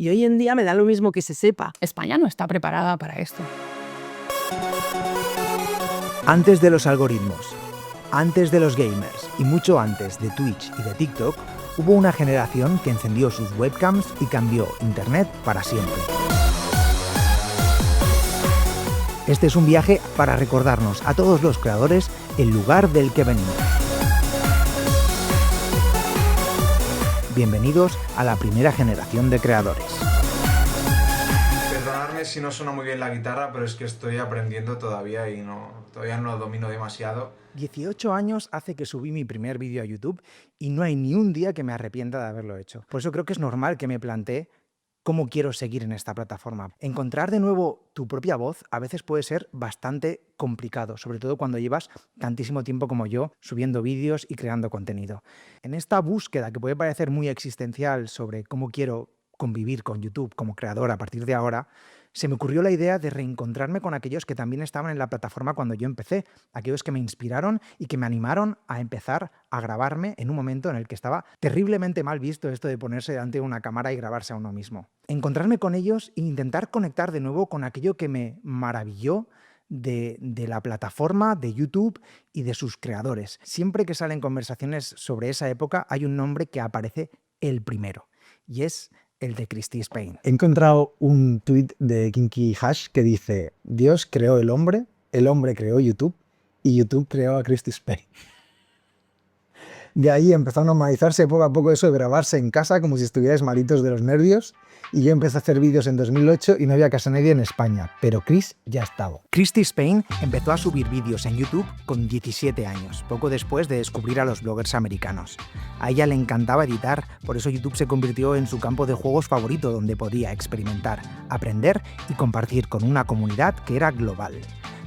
Y hoy en día me da lo mismo que se sepa. España no está preparada para esto. Antes de los algoritmos, antes de los gamers y mucho antes de Twitch y de TikTok, hubo una generación que encendió sus webcams y cambió Internet para siempre. Este es un viaje para recordarnos a todos los creadores el lugar del que venimos. Bienvenidos a la primera generación de creadores. Perdonadme si no suena muy bien la guitarra, pero es que estoy aprendiendo todavía y todavía no lo domino demasiado. 18 años hace que subí mi primer vídeo a YouTube y no hay ni un día que me arrepienta de haberlo hecho. Por eso creo que es normal que me plantee cómo quiero seguir en esta plataforma. Encontrar de nuevo tu propia voz a veces puede ser bastante complicado, sobre todo cuando llevas tantísimo tiempo como yo subiendo vídeos y creando contenido. En esta búsqueda que puede parecer muy existencial sobre cómo quiero convivir con YouTube como creador a partir de ahora, se me ocurrió la idea de reencontrarme con aquellos que también estaban en la plataforma cuando yo empecé, aquellos que me inspiraron y que me animaron a empezar a grabarme en un momento en el que estaba terriblemente mal visto esto de ponerse delante de una cámara y grabarse a uno mismo. Encontrarme con ellos e intentar conectar de nuevo con aquello que me maravilló de la plataforma, de YouTube y de sus creadores. Siempre que salen conversaciones sobre esa época hay un nombre que aparece el primero y es el de Christy Spain. He encontrado un tuit de Kinky Hash que dice: Dios creó el hombre creó YouTube y YouTube creó a Christy Spain. De ahí empezó a normalizarse poco a poco eso de grabarse en casa como si estuvierais malitos de los nervios, y yo empecé a hacer vídeos en 2008 y no había casi nadie en España, pero Chris ya estaba. Christy Spain empezó a subir vídeos en YouTube con 17 años, poco después de descubrir a los bloggers americanos. A ella le encantaba editar, por eso YouTube se convirtió en su campo de juegos favorito, donde podía experimentar, aprender y compartir con una comunidad que era global.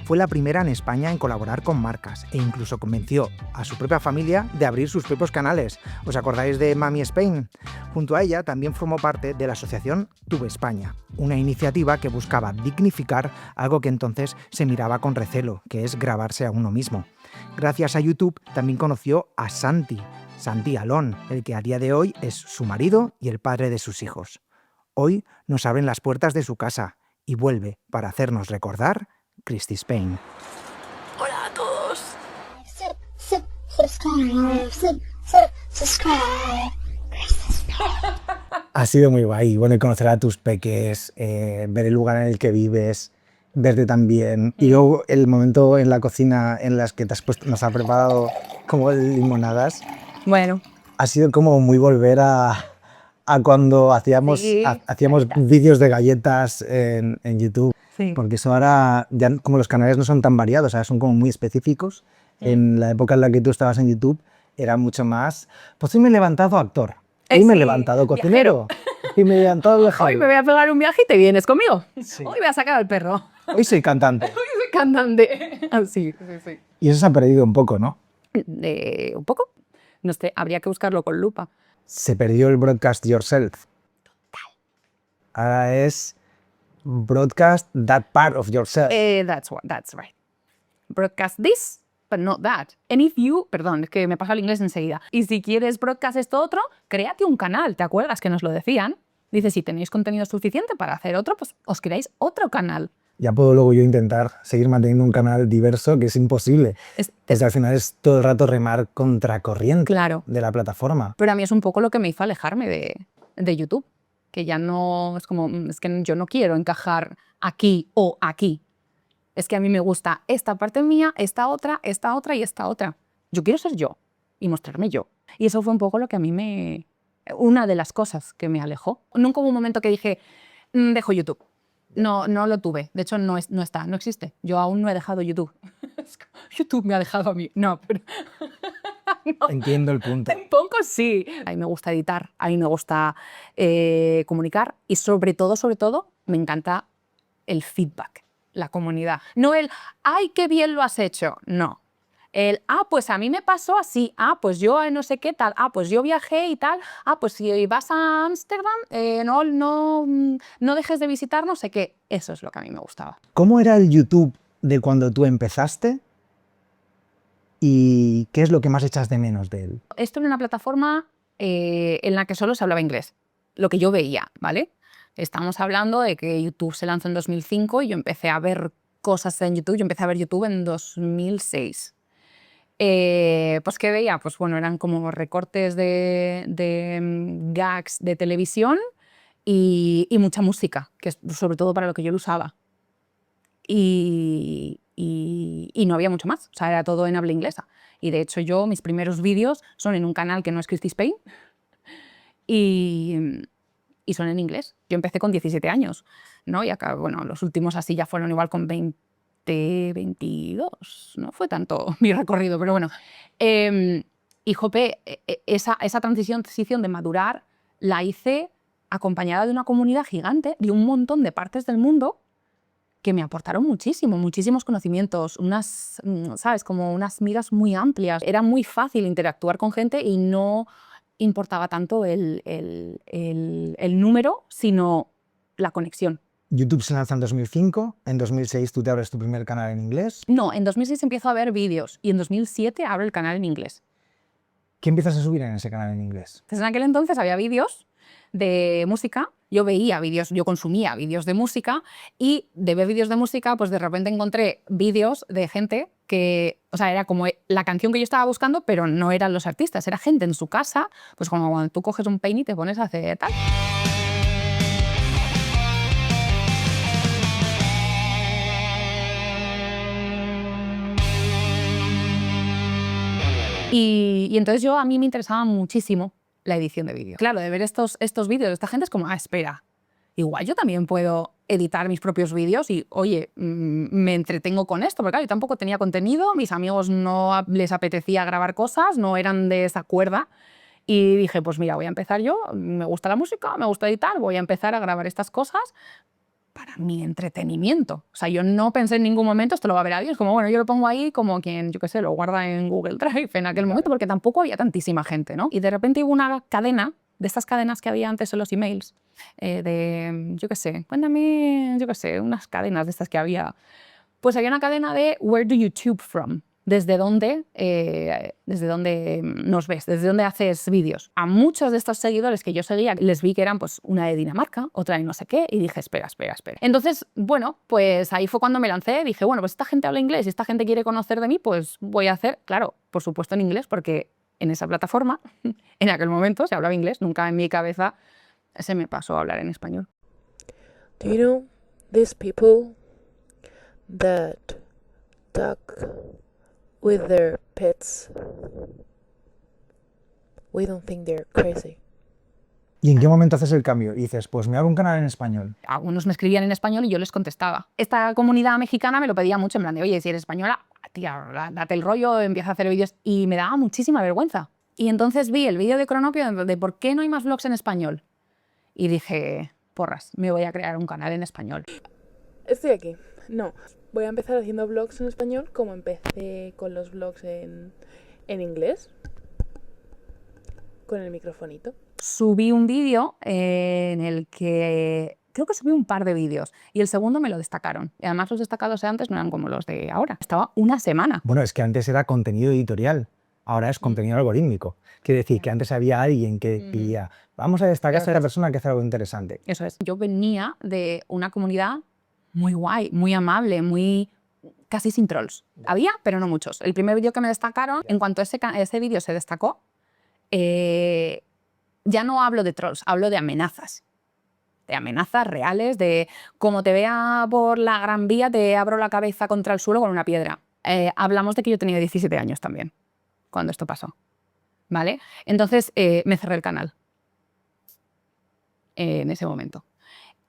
Fue la primera en España en colaborar con marcas e incluso convenció a su propia familia de abrir sus propios canales. ¿Os acordáis de Mami Spain? Junto a ella también formó parte de la asociación Tube España, una iniciativa que buscaba dignificar algo que entonces se miraba con recelo, que es grabarse a uno mismo. Gracias a YouTube también conoció a Santi Alón, el que a día de hoy es su marido y el padre de sus hijos. Hoy nos abren las puertas de su casa y vuelve para hacernos recordar Christy Spain. Hola a todos. Ha sido muy guay, bueno, conocer a tus peques, ver el lugar en el que vives, verte también. Y luego el momento en la cocina en las que nos ha preparado como limonadas. Bueno. Ha sido como muy volver a cuando hacíamos vídeos de galletas en YouTube. Sí. Porque eso ahora, ya como los canales no son tan variados, son como muy específicos. En la época en la que tú estabas en YouTube era mucho más, pues hoy me he levantado actor, hoy me he levantado cocinero, hoy me he levantado viajero. Hoy me voy a pegar un viaje y te vienes conmigo. Sí. Hoy voy a sacar al perro. Hoy soy cantante. Hoy soy cantante. Sí. Y eso se ha perdido un poco, ¿no? ¿Un poco? No sé, habría que buscarlo con lupa. Se perdió el broadcast yourself. Total. Ahora es broadcast that part of yourself. That's right. Broadcast this, but not that. And if you, perdón, es que me pasa el inglés enseguida. Y si quieres broadcast esto otro, créate un canal. ¿Te acuerdas que nos lo decían? Dice, si tenéis contenido suficiente para hacer otro, pues os creáis otro canal. Ya puedo luego yo intentar seguir manteniendo un canal diverso, que es imposible. Porque al final es todo el rato remar contracorriente de la plataforma. Pero a mí es un poco lo que me hizo alejarme de YouTube. Que ya no, es que yo no quiero encajar aquí o aquí. Es que a mí me gusta esta parte mía, esta otra y esta otra. Yo quiero ser yo y mostrarme yo. Y eso fue un poco lo que a mí una de las cosas que me alejó. Nunca hubo un momento que dije, dejo YouTube. No lo tuve. De hecho, no existe. Yo aún no he dejado YouTube. YouTube me ha dejado a mí. No, pero... No. Entiendo el punto. Un poco sí. A mí me gusta editar, a mí me gusta comunicar y sobre todo, me encanta el feedback, la comunidad. No el, ¡ay, qué bien lo has hecho! No. El, pues a mí me pasó así, pues yo no sé qué tal, pues yo viajé y tal, pues si vas a Ámsterdam, no dejes de visitar no sé qué. Eso es lo que a mí me gustaba. ¿Cómo era el YouTube de cuando tú empezaste? ¿Y qué es lo que más echas de menos de él? Esto era una plataforma en la que solo se hablaba inglés, lo que yo veía, ¿vale? Estamos hablando de que YouTube se lanzó en 2005 y yo empecé a ver cosas en YouTube. Yo empecé a ver YouTube en 2006. Pues ¿qué veía? Pues bueno, eran como recortes de gags de televisión y mucha música, que es sobre todo para lo que yo lo usaba. Y no había mucho más, o sea, era todo en habla inglesa. Y de hecho yo, mis primeros vídeos son en un canal que no es Christy Spain y son en inglés. Yo empecé con 17 años, ¿no? Y acá, bueno, los últimos así ya fueron igual con 20, 22, no fue tanto mi recorrido, pero bueno. Y jope, esa transición de madurar la hice acompañada de una comunidad gigante, de un montón de partes del mundo que me aportaron muchísimo, muchísimos conocimientos, unas, ¿sabes? Como unas miras muy amplias. Era muy fácil interactuar con gente y no importaba tanto el número, sino la conexión. YouTube se lanza en 2005, en 2006 tú te abres tu primer canal en inglés. No, en 2006 empiezo a ver vídeos y en 2007 abro el canal en inglés. ¿Qué empiezas a subir en ese canal en inglés? Entonces, en aquel entonces había vídeos de música, yo veía vídeos, yo consumía vídeos de música y de ver vídeos de música, pues de repente encontré vídeos de gente que, o sea, era como la canción que yo estaba buscando, pero no eran los artistas, era gente en su casa, pues como cuando tú coges un peine y te pones a hacer tal. Y entonces a mí me interesaba muchísimo la edición de vídeo. Claro, de ver estos vídeos de esta gente es como, espera, igual yo también puedo editar mis propios vídeos y, oye, me entretengo con esto, porque claro, yo tampoco tenía contenido, mis amigos no les apetecía grabar cosas, no eran de esa cuerda. Y dije, pues mira, voy a empezar yo, me gusta la música, me gusta editar, voy a empezar a grabar estas cosas para mi entretenimiento. O sea, yo no pensé en ningún momento, esto lo va a ver alguien, es como, bueno, yo lo pongo ahí como quien, yo qué sé, lo guarda en Google Drive en aquel momento, porque tampoco había tantísima gente, ¿no? Y de repente hubo una cadena, de estas cadenas que había antes en los emails, de, yo qué sé, cuéntame, yo qué sé, unas cadenas de estas que había. Pues había una cadena de Where do you tube from? ¿Desde dónde nos ves? ¿Desde dónde haces vídeos? A muchos de estos seguidores que yo seguía les vi que eran pues una de Dinamarca, otra de no sé qué, y dije, espera. Entonces, bueno, pues ahí fue cuando me lancé, dije, bueno, pues esta gente habla inglés y esta gente quiere conocer de mí, pues voy a hacer, claro, por supuesto en inglés, porque en esa plataforma, en aquel momento se hablaba inglés, nunca en mi cabeza se me pasó a hablar en español. Do you know these people that talk with their pets? We don't think they're crazy. ¿Y en qué momento haces el cambio? Y dices, pues me hago un canal en español. Algunos me escribían en español y yo les contestaba. Esta comunidad mexicana me lo pedía mucho, en plan de, oye, si eres española, tía, date el rollo, empieza a hacer vídeos. Y me daba muchísima vergüenza. Y entonces vi el vídeo de Cronopio de por qué no hay más vlogs en español. Y dije, porras, me voy a crear un canal en español. Estoy aquí. No, voy a empezar haciendo vlogs en español como empecé con los vlogs en inglés. Con el microfonito. Subí un vídeo en el que creo que subí un par de vídeos y el segundo me lo destacaron. Y además los destacados de antes no eran como los de ahora. Estaba una semana. Bueno, es que antes era contenido editorial, ahora es contenido algorítmico. Quiere decir que antes había alguien que decía, vamos a destacar a esta persona que hace algo interesante. Eso es. Yo venía de una comunidad muy guay, muy amable, muy casi sin trolls. Había, pero no muchos. El primer vídeo que me destacaron, en cuanto ese vídeo se destacó, ya no hablo de trolls, hablo de amenazas reales, de como te vea por la Gran Vía, te abro la cabeza contra el suelo con una piedra. Hablamos de que yo tenía 17 años también, cuando esto pasó, ¿vale? Entonces me cerré el canal en ese momento.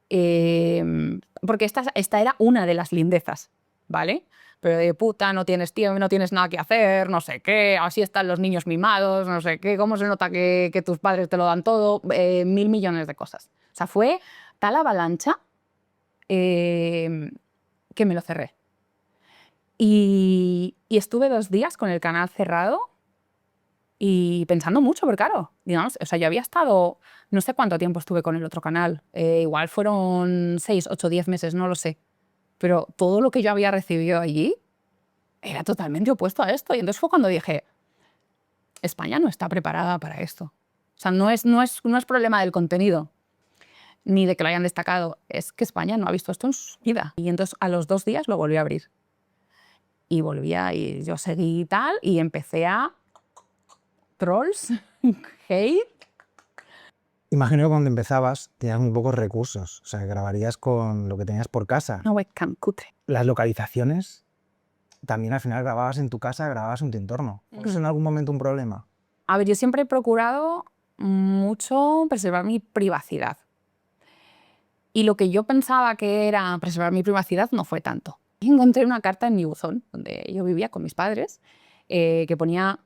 Porque esta era una de las lindezas, ¿vale? Pero de puta, no tienes tiempo, no tienes nada que hacer, no sé qué, así están los niños mimados, no sé qué, cómo se nota que tus padres te lo dan todo, 1000 millones de cosas. O sea, fue tal avalancha que me lo cerré. Y estuve 2 días con el canal cerrado y pensando mucho, porque claro, digamos, o sea, yo había estado, no sé cuánto tiempo estuve con el otro canal, igual fueron 6, 8, 10 meses, no lo sé. Pero todo lo que yo había recibido allí era totalmente opuesto a esto. Y entonces fue cuando dije, España no está preparada para esto. O sea, no es problema del contenido. ni de que lo hayan destacado. Es que España no ha visto esto en su vida. Y entonces a los 2 días lo volví a abrir. Y volvía y yo seguí y tal, y empecé a trolls, hate. Imagino que cuando empezabas tenías muy pocos recursos, o sea, grabarías con lo que tenías por casa. Una webcam cutre. Las localizaciones, también al final grababas en tu casa, grababas en tu entorno. ¿Fue eso en algún momento un problema? A ver, yo siempre he procurado mucho preservar mi privacidad. Y lo que yo pensaba que era preservar mi privacidad no fue tanto. Encontré una carta en mi buzón, donde yo vivía con mis padres, que ponía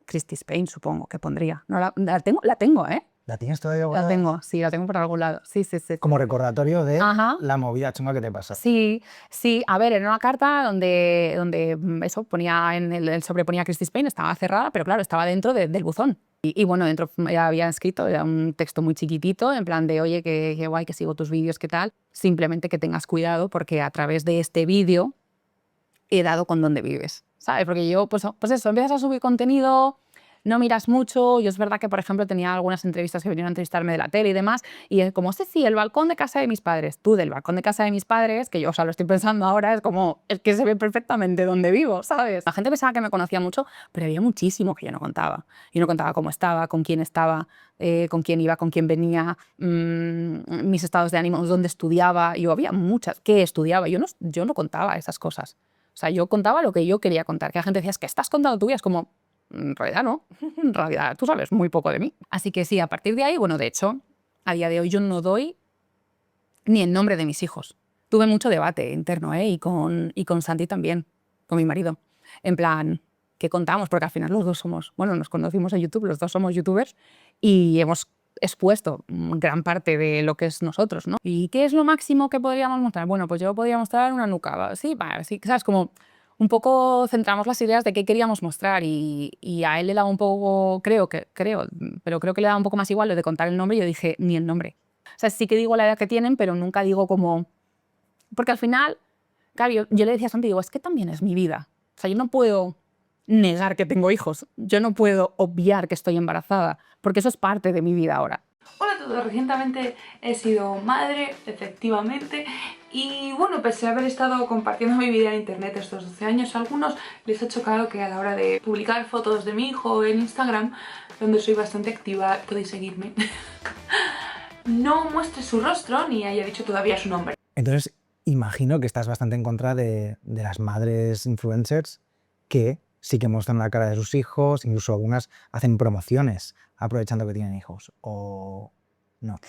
Christy Spain, supongo que pondría. No, la tengo, ¿eh? ¿La tienes todavía La guardada? tengo, sí, la tengo por algún lado. Sí, sí, sí. Como recordatorio de Ajá. la movida chunga que te pasa. Sí, sí. A ver, era una carta donde eso, ponía en el sobre ponía Christy Spain, estaba cerrada, pero claro, estaba dentro del buzón. Y bueno, dentro ya había escrito, era un texto muy chiquitito, en plan de, oye, qué guay, que sigo tus vídeos, qué tal. Simplemente que tengas cuidado porque a través de este vídeo he dado con dónde vives, ¿sabes? Porque yo, pues eso, empiezas a subir contenido, no miras mucho. Yo es verdad que, por ejemplo, tenía algunas entrevistas que vinieron a entrevistarme de la tele y demás, y es como, sí, el balcón de casa de mis padres. Tú, del balcón de casa de mis padres, que yo, o sea, lo estoy pensando ahora, es como, es que se ve perfectamente dónde vivo, ¿sabes? La gente pensaba que me conocía mucho, pero había muchísimo que yo no contaba. Yo no contaba cómo estaba, con quién estaba, con quién iba, con quién venía, mis estados de ánimo, dónde estudiaba. Yo había muchas que estudiaba. Yo no contaba esas cosas. O sea, yo contaba lo que yo quería contar. Que la gente decía, es que estás contando tu vida. Es como, en realidad no. En realidad tú sabes muy poco de mí. Así que sí, a partir de ahí, bueno, de hecho, a día de hoy yo no doy ni el nombre de mis hijos. Tuve mucho debate interno, ¿eh? Y con Santi también, con mi marido. En plan, ¿qué contamos? Porque al final los dos somos, bueno, nos conocimos en YouTube, los dos somos youtubers y hemos expuesto gran parte de lo que es nosotros, ¿no? ¿Y qué es lo máximo que podríamos mostrar? Bueno, pues yo podría mostrar una nuca, sí, sí, ¿sabes? Como un poco centramos las ideas de qué queríamos mostrar y a él le daba un poco, creo, pero creo que le daba un poco más igual lo de contar el nombre y yo dije, ni el nombre. O sea, sí que digo la edad que tienen, pero nunca digo como... Porque al final, claro, yo le decía a Santi, digo, es que también es mi vida. O sea, yo no puedo negar que tengo hijos. Yo no puedo obviar que estoy embarazada, porque eso es parte de mi vida ahora. Hola a todos, recientemente he sido madre, efectivamente, y bueno, pese a haber estado compartiendo mi vida en internet estos 12 años, a algunos les ha chocado que a la hora de publicar fotos de mi hijo en Instagram, donde soy bastante activa, podéis seguirme, no muestre su rostro ni haya dicho todavía su nombre. Entonces, imagino que estás bastante en contra de las madres influencers que sí que muestran la cara de sus hijos, incluso algunas hacen promociones aprovechando que tienen hijos, o no.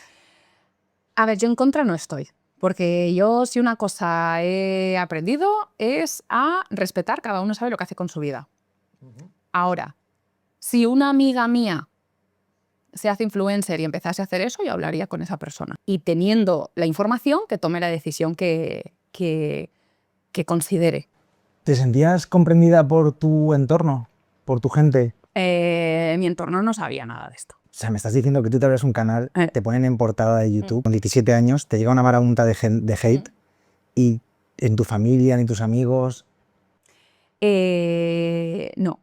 A ver, yo en contra no estoy, porque yo si una cosa he aprendido es a respetar, cada uno sabe lo que hace con su vida. Ahora, si una amiga mía se hace influencer y empezase a hacer eso, yo hablaría con esa persona. Y teniendo la información, que tome la decisión que considere. ¿Te sentías comprendida por tu entorno, por tu gente? Mi entorno no sabía nada de esto. O sea, me estás diciendo que tú te abres un canal, te ponen en portada de YouTube, con 17 años, te llega una marabunta de hate y en tu familia, ni tus amigos... No.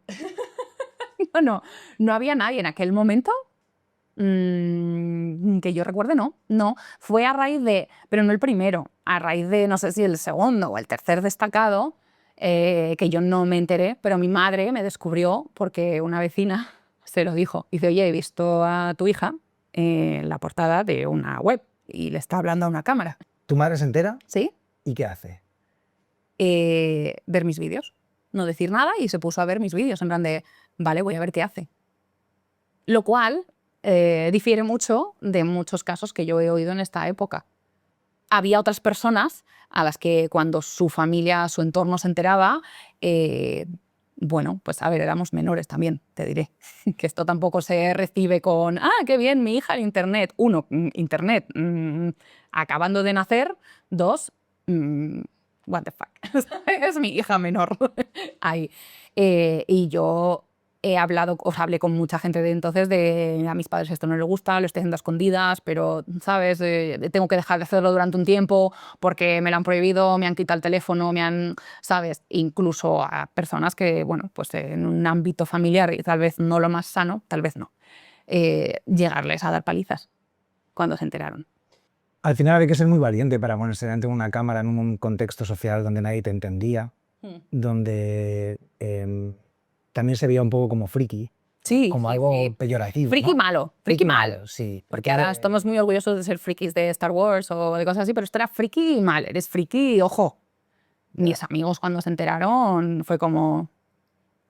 No había nadie en aquel momento que yo recuerde, no. Fue a raíz de, pero no el primero, a raíz de, no sé si el segundo o el tercer destacado, que yo no me enteré, pero mi madre me descubrió porque una vecina se lo dijo. Dice, oye, he visto a tu hija en la portada de una web y le está hablando a una cámara. ¿Tu madre se entera? ¿Sí? ¿Y qué hace? Ver mis vídeos. No decir nada y se puso a ver mis vídeos en plan de, vale, voy a ver qué hace. Lo cual difiere mucho de muchos casos que yo he oído en esta época. Había otras personas a las que cuando su familia, su entorno se enteraba, bueno, pues a ver, éramos menores también, te diré. Que esto tampoco se recibe con, qué bien, mi hija en internet. 1, internet, acabando de nacer. 2, what the fuck. Es mi hija menor. Ahí. Y yo hablé con mucha gente de entonces de a mis padres esto no les gusta, lo estoy haciendo a escondidas, pero, ¿sabes? Tengo que dejar de hacerlo durante un tiempo porque me lo han prohibido, me han quitado el teléfono, ¿sabes? Incluso a personas que, bueno, pues en un ámbito familiar y tal vez no lo más sano, tal vez no, llegarles a dar palizas. cuando se enteraron. Al final había que ser muy valiente para ponerse delante de una cámara en un contexto social donde nadie te entendía, donde también se veía un poco como friki, Sí, como sí, algo sí. peyorativo. Friki ¿no? malo, friki malo. Sí. Porque ahora estamos muy orgullosos de ser frikis de Star Wars o de cosas así, pero esto era friki mal, eres friki, ojo. Mis amigos cuando se enteraron fue como,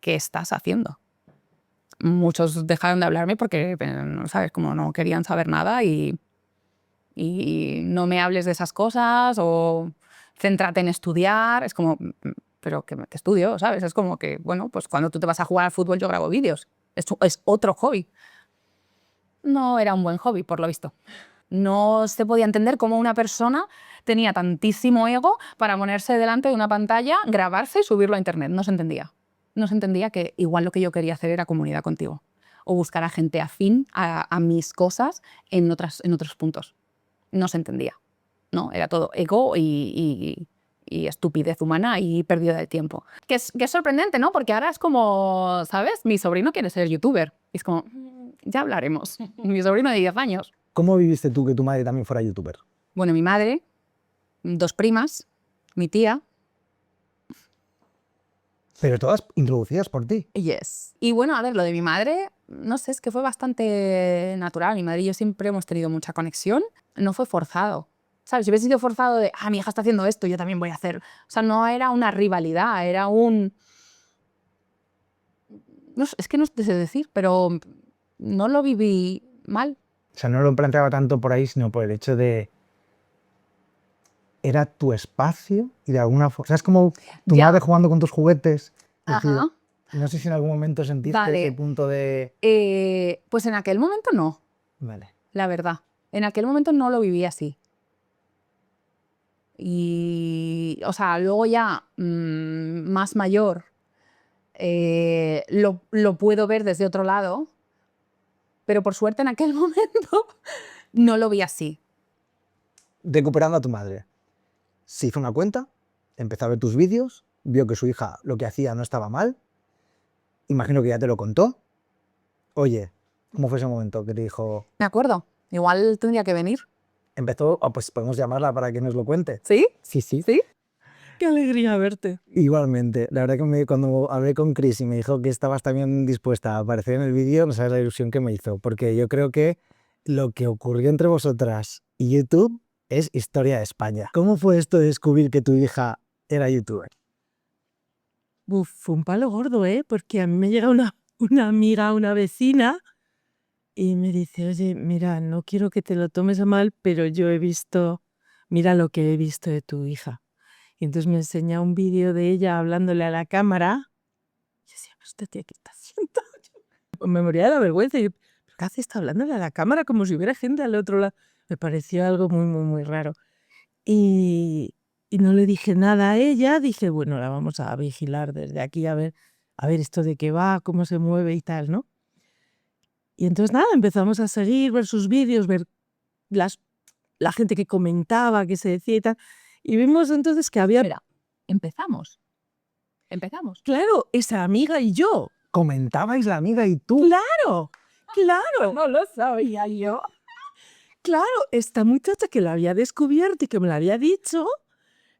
¿qué estás haciendo? Muchos dejaron de hablarme porque, ¿sabes? Como no querían saber nada y no me hables de esas cosas o céntrate en estudiar. Es como, pero que estudio, ¿sabes? Es como que, bueno, pues cuando tú te vas a jugar al fútbol yo grabo vídeos. Es otro hobby. No era un buen hobby, por lo visto. No se podía entender cómo una persona tenía tantísimo ego para ponerse delante de una pantalla, grabarse y subirlo a internet. No se entendía. No se entendía que igual lo que yo quería hacer era comunidad contigo o buscar a gente afín a mis cosas en otros puntos. No se entendía. No, era todo ego y estupidez humana y pérdida de tiempo. Que es sorprendente, ¿no? Porque ahora es como, ¿sabes? Mi sobrino quiere ser youtuber. Y es como, ya hablaremos. Mi sobrino de 10 años. ¿Cómo viviste tú que tu madre también fuera youtuber? Bueno, mi madre, 2 primas, mi tía. Pero todas introducidas por ti. Yes. Y bueno, a ver, lo de mi madre, no sé, es que fue bastante natural. Mi madre y yo siempre hemos tenido mucha conexión. No fue forzado. ¿Sabes? Si hubiese sido forzado de, mi hija está haciendo esto, yo también voy a hacer. O sea, no era una rivalidad, era un... No sé, es que no sé decir, pero no lo viví mal. O sea, no lo planteaba tanto por ahí, sino por el hecho de... Era tu espacio y de alguna forma... O sea, es como tu Ya. madre jugando con tus juguetes. Es decir, Ajá. no sé si en algún momento sentiste Vale. ese punto de... Pues en aquel momento no, Vale. la verdad. En aquel momento no lo viví así. Y, o sea, luego ya más mayor lo puedo ver desde otro lado, pero por suerte en aquel momento no lo vi así. Recuperando a tu madre. Se hizo una cuenta, empezó a ver tus vídeos, vio que su hija lo que hacía no estaba mal. Imagino que ya te lo contó. Oye, ¿cómo fue ese momento que te dijo? Me acuerdo, igual tendría que venir. Empezó, pues podemos llamarla para que nos lo cuente. ¿Sí? Sí, sí. ¿Sí? Qué alegría verte. Igualmente. La verdad que cuando hablé con Chris y me dijo que estabas también dispuesta a aparecer en el vídeo, no sabes la ilusión que me hizo. Porque yo creo que lo que ocurrió entre vosotras y YouTube es historia de España. ¿Cómo fue esto de descubrir que tu hija era youtuber? Uf, fue un palo gordo, ¿eh? Porque a mí me llega una amiga, una vecina, y me dice, oye, mira, no quiero que te lo tomes a mal, pero yo he visto, mira lo que he visto de tu hija. Y entonces me enseña un vídeo de ella hablándole a la cámara. Y yo decía, pero esta tía, ¿qué está haciendo? Me moría de la vergüenza. Y yo, ¿pero qué hace? Está hablándole a la cámara como si hubiera gente al otro lado. Me pareció algo muy, muy, muy raro. Y no le dije nada a ella. Dije, bueno, la vamos a vigilar desde aquí a ver esto de qué va, cómo se mueve y tal, ¿no? Y entonces nada, empezamos a seguir, ver sus vídeos, ver la gente que comentaba, que se decía y tal. Y vimos entonces que había, Espera, empezamos. Empezamos. claro, esa amiga y yo. ¿Comentabais la amiga y tú? ¡Claro! ¡Claro! No lo sabía yo. Claro, esta muchacha que la había descubierto y que me la había dicho,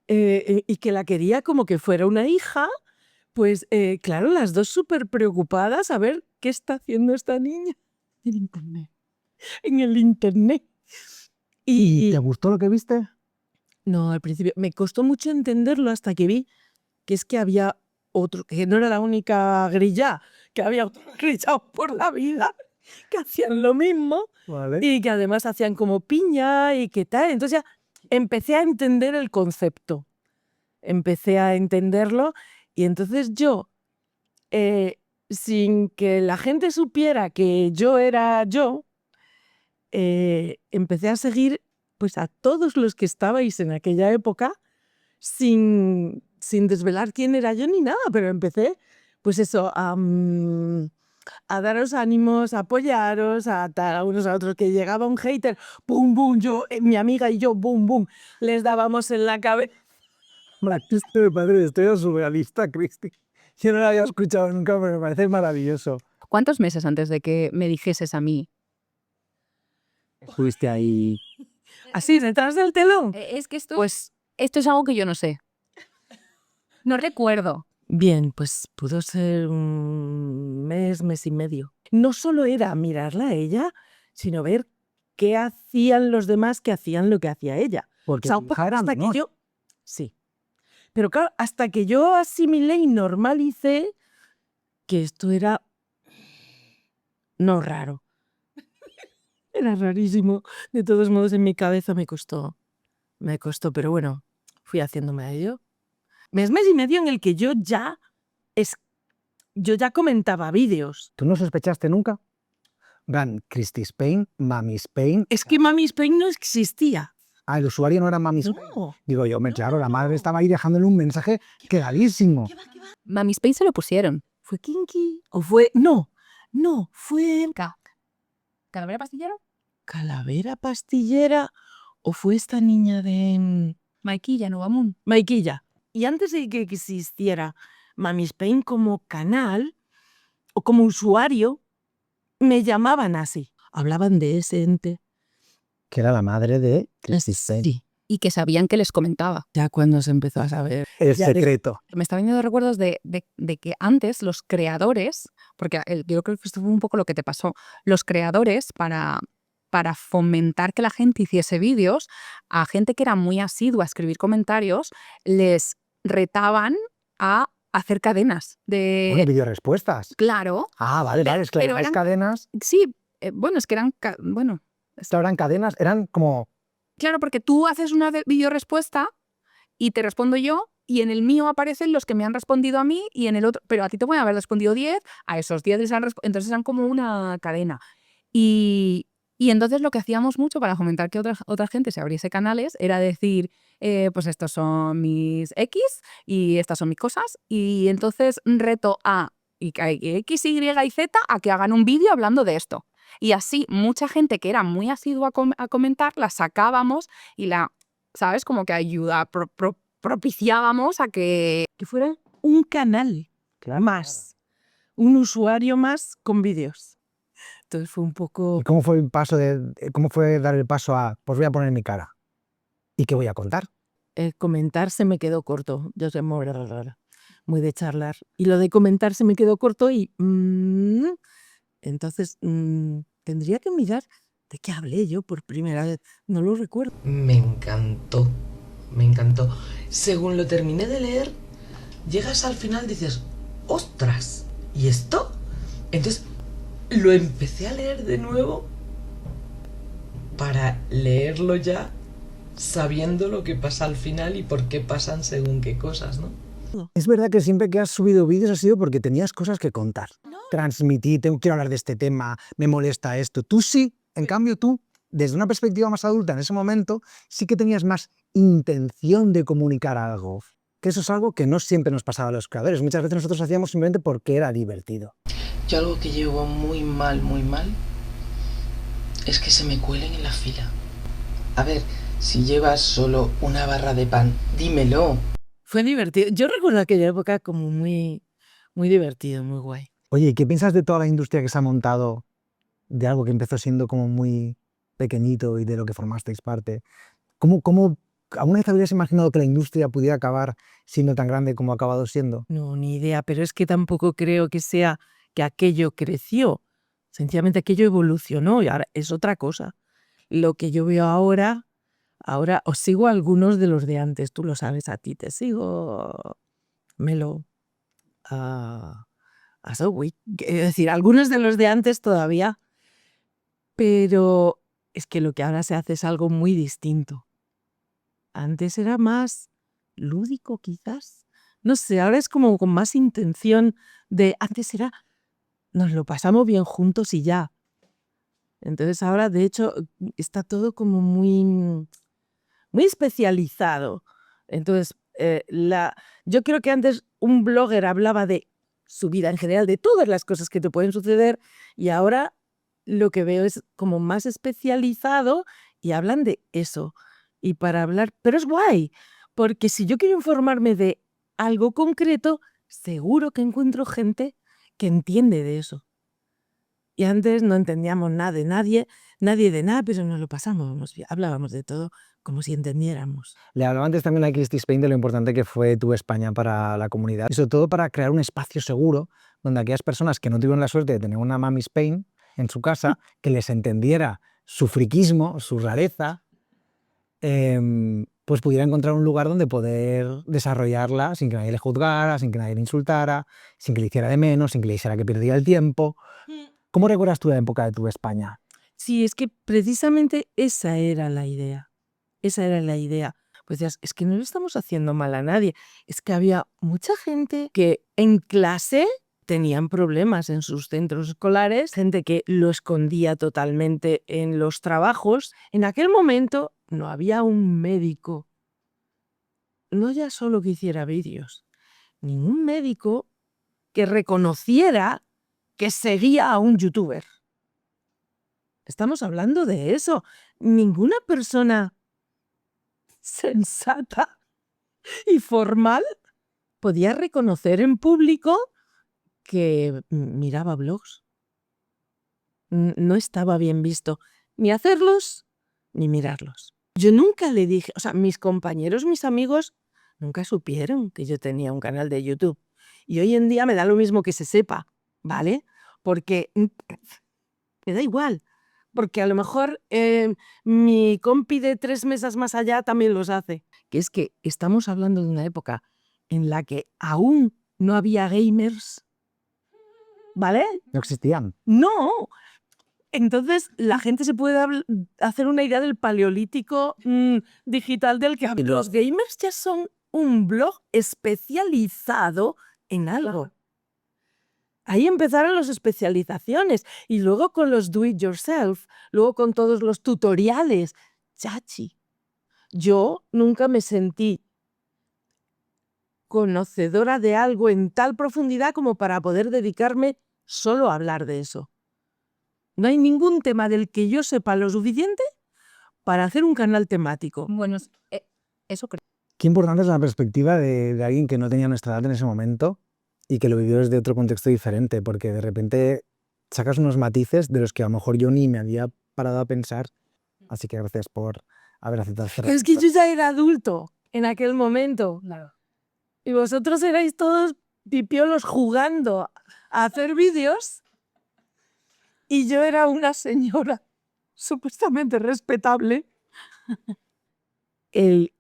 y que la quería como que fuera una hija, pues claro, las dos súper preocupadas a ver qué está haciendo esta niña en internet. En el internet. ¿Y te gustó lo que viste? No, al principio me costó mucho entenderlo hasta que vi que es que había otro, que no era la única grilla, que había otros grillados por la vida que hacían lo mismo Vale. y que además hacían como piña y que tal. Entonces ya empecé a entender el concepto, empecé a entenderlo y entonces yo, sin que la gente supiera que yo era yo, empecé a seguir pues a todos los que estabais en aquella época sin desvelar quién era yo ni nada, pero empecé pues eso, a daros ánimos, a apoyaros, a tal, a unos a otros, que llegaba un hater, pum, pum, yo, mi amiga y yo, pum, pum, les dábamos en la cabeza. Esto me parece una historia surrealista, Cristi. Yo no la había escuchado nunca, pero me parece maravilloso. ¿Cuántos meses antes de que me dijeses a mí Estuviste ahí. Así, detrás del telón. Es que esto, Pues esto es algo que yo no sé. No recuerdo. bien, pues pudo ser un mes y medio. No solo era mirarla a ella, sino ver qué hacían los demás que hacían lo que hacía ella. Porque O sea, tu hija era hasta que menor. yo... Sí. Pero claro, hasta que yo asimilé y normalicé que esto era... no raro. Era rarísimo. De todos modos, en mi cabeza me costó, pero bueno, fui haciéndome a ello. Mes y medio en el que yo ya comentaba vídeos. ¿Tú no sospechaste nunca? Van, Christy Spain, Mami Spain. Es que Mami Spain no existía. Ah, el usuario no era Mami Spain. No. Digo yo, claro, la madre estaba ahí dejándole un mensaje clarísimo. Mami Spain se lo pusieron. ¿Fue Kinky? ¿O fue...? No, fue ¿Calavera pastillero? Calavera Pastillera o fue esta niña de Maikilla, Novamun. Maikilla. Y antes de que existiera Mami Spain como canal o como usuario, me llamaban así. Hablaban de ese ente. Que era la madre de Christy Spain. Sí. Y que sabían que les comentaba. Ya cuando se empezó a saber. El Ya secreto. Me está viniendo recuerdos de que antes los creadores, porque yo creo que esto fue un poco lo que te pasó, los creadores para fomentar que la gente hiciese vídeos, a gente que era muy asidua a escribir comentarios, les retaban a hacer cadenas de... Bueno, videorespuestas. Claro, Ah, vale, es que pero las eran- cadenas, sí, bueno, es que eran... bueno, esto eran cadenas, eran como... claro, porque tú haces una videorespuesta y te respondo yo, y en el mío aparecen los que me han respondido a mí, y en el otro, pero a ti te pueden haber respondido 10, a esos 10 les han respondido, entonces eran como una cadena. Y entonces lo que hacíamos mucho para fomentar que otra gente se abriese canales era decir, pues estos son mis X y estas son mis cosas, y entonces reto a X, Y y Z a que hagan un vídeo hablando de esto. Y así mucha gente que era muy asidua a comentar, la sacábamos y la, ¿sabes? Como que propiciábamos a que... que fuera un canal más, un usuario más con vídeos. Entonces fue un poco... ¿Y cómo fue el paso cómo fue dar el paso a, pues voy a poner mi cara? ¿Y qué voy a contar? Comentar se me quedó corto. Yo soy muy de charlar. Y lo de comentar se me quedó corto y... entonces tendría que mirar de qué hablé yo por primera vez. No lo recuerdo. Me encantó, me encantó. Según lo terminé de leer, llegas al final y dices, ¡ostras! ¿Y esto? Entonces lo empecé a leer de nuevo para leerlo ya sabiendo lo que pasa al final y por qué pasan según qué cosas, ¿no? Es verdad que siempre que has subido vídeos ha sido porque tenías cosas que contar. Transmitir, quiero hablar de este tema, me molesta esto. Tú sí, en cambio tú, desde una perspectiva más adulta en ese momento, sí que tenías más intención de comunicar algo. Que eso es algo que no siempre nos pasaba a los creadores. Muchas veces nosotros hacíamos simplemente porque era divertido. Yo algo que llevo muy mal, es que se me cuelen en la fila. A ver, si llevas solo una barra de pan, dímelo. Fue divertido. Yo recuerdo aquella época como muy, muy divertido, muy guay. Oye, ¿y qué piensas de toda la industria que se ha montado de algo que empezó siendo como muy pequeñito y de lo que formasteis parte? ¿Cómo alguna vez habrías imaginado que la industria pudiera acabar siendo tan grande como ha acabado siendo? No, ni idea, pero es que tampoco creo que sea que aquello creció. Sencillamente aquello evolucionó y ahora es otra cosa. Lo que yo veo ahora os sigo a algunos de los de antes, tú lo sabes, a ti te sigo, Melo, a Zoe, es decir, algunos de los de antes todavía, pero es que lo que ahora se hace es algo muy distinto. Antes era más lúdico quizás, no sé, ahora es como con más intención de, antes era, nos lo pasamos bien juntos y ya. Entonces ahora de hecho está todo como muy especializado. Entonces, yo creo que antes un blogger hablaba de su vida en general, de todas las cosas que te pueden suceder, y ahora lo que veo es como más especializado y hablan de eso. Y para hablar, pero es guay, porque si yo quiero informarme de algo concreto, seguro que encuentro gente que entiende de eso. Y antes no entendíamos nada de nadie de nada, pero nos lo pasábamos bien. Hablábamos de todo como si entendiéramos. Le hablaba antes también a Christy Spain de lo importante que fue Tu España para la comunidad y sobre todo para crear un espacio seguro donde aquellas personas que no tuvieron la suerte de tener una Mami Spain en su casa, que les entendiera su friquismo, su rareza, pues pudiera encontrar un lugar donde poder desarrollarla sin que nadie le juzgara, sin que nadie le insultara, sin que le hiciera de menos, sin que le dijera que perdía el tiempo. ¿Cómo recuerdas tú la época de Tu España? Sí, es que precisamente esa era la idea. Esa era la idea. Pues decías, es que no le estamos haciendo mal a nadie. Es que había mucha gente que en clase tenían problemas en sus centros escolares, gente que lo escondía totalmente en los trabajos. En aquel momento no había un médico, no ya solo que hiciera vídeos, ningún médico que reconociera que seguía a un youtuber. Estamos hablando de eso. Ninguna persona sensata y formal podía reconocer en público que miraba blogs. No estaba bien visto ni hacerlos ni mirarlos. Yo nunca le dije, o sea, mis compañeros, mis amigos, nunca supieron que yo tenía un canal de YouTube. Y hoy en día me da lo mismo que se sepa, ¿vale? Porque me da igual. Porque a lo mejor mi compi de 3 mesas más allá también los hace. Que es que estamos hablando de una época en la que aún no había gamers, ¿vale? No existían. No. Entonces la gente se puede hacer una idea del paleolítico digital del que hablan. Los gamers ya son un blog especializado en algo. Ahí empezaron las especializaciones y luego con los do it yourself, luego con todos los tutoriales. Chachi, yo nunca me sentí conocedora de algo en tal profundidad como para poder dedicarme solo a hablar de eso. No hay ningún tema del que yo sepa lo suficiente para hacer un canal temático. Bueno, eso creo. Qué importante es la perspectiva de alguien que no tenía nuestra edad en ese momento y que lo vivió desde otro contexto diferente, porque de repente sacas unos matices de los que a lo mejor yo ni me había parado a pensar. Así que gracias por haber aceptado esta Es que yo ya era adulto en aquel momento. Claro. Y vosotros erais todos pipiolos jugando a hacer vídeos y yo era una señora supuestamente respetable. El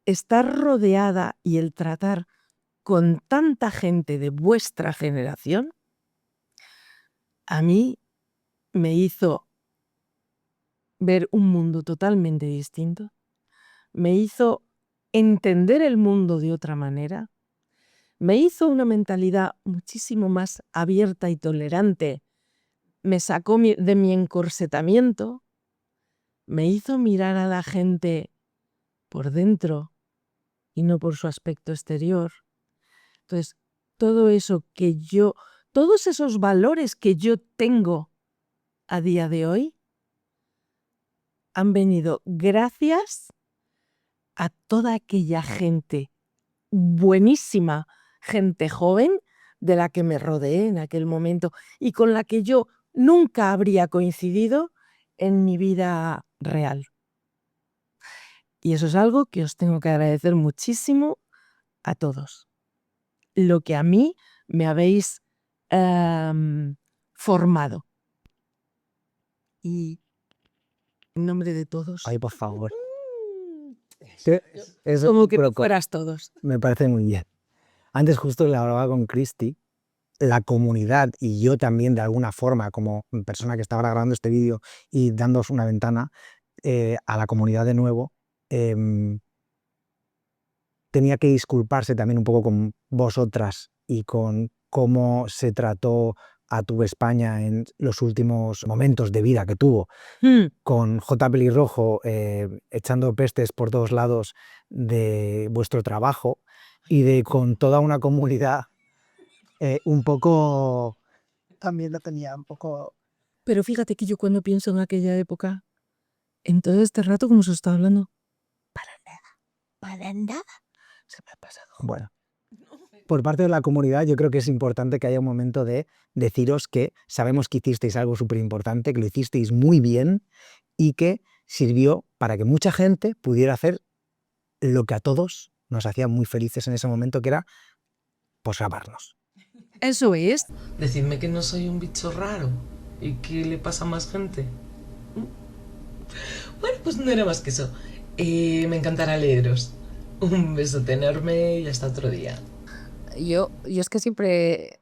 estar rodeada y el tratar con tanta gente de vuestra generación, a mí me hizo ver un mundo totalmente distinto, me hizo entender el mundo de otra manera, me hizo una mentalidad muchísimo más abierta y tolerante, me sacó de mi encorsetamiento, me hizo mirar a la gente por dentro y no por su aspecto exterior. Entonces, todo eso todos esos valores que yo tengo a día de hoy han venido gracias a toda aquella gente buenísima, gente joven de la que me rodeé en aquel momento y con la que yo nunca habría coincidido en mi vida real. Y eso es algo que os tengo que agradecer muchísimo a todos. Lo que a mí me habéis formado. Y en nombre de todos. Ay, por favor. Como que fueras todos. Me parece muy bien. Antes justo le hablaba con Christy, la comunidad y yo también de alguna forma como persona que estaba grabando este vídeo y dándoos una ventana a la comunidad de nuevo, tenía que disculparse también un poco con vosotras y con cómo se trató a Tu España en los últimos momentos de vida que tuvo, con J. Pelirrojo echando pestes por todos lados de vuestro trabajo y con toda una comunidad un poco... También la tenía un poco... Pero fíjate que yo cuando pienso en aquella época, en todo este rato como se está hablando, para nada, se me ha pasado. Bueno, por parte de la comunidad, yo creo que es importante que haya un momento de deciros que sabemos que hicisteis algo súper importante, que lo hicisteis muy bien y que sirvió para que mucha gente pudiera hacer lo que a todos nos hacía muy felices en ese momento, que era pues grabarnos. Eso es. Decidme que no soy un bicho raro y que le pasa a más gente. Bueno, pues no era más que eso. Me encantará leeros. Un besote enorme y hasta otro día. Yo es que siempre,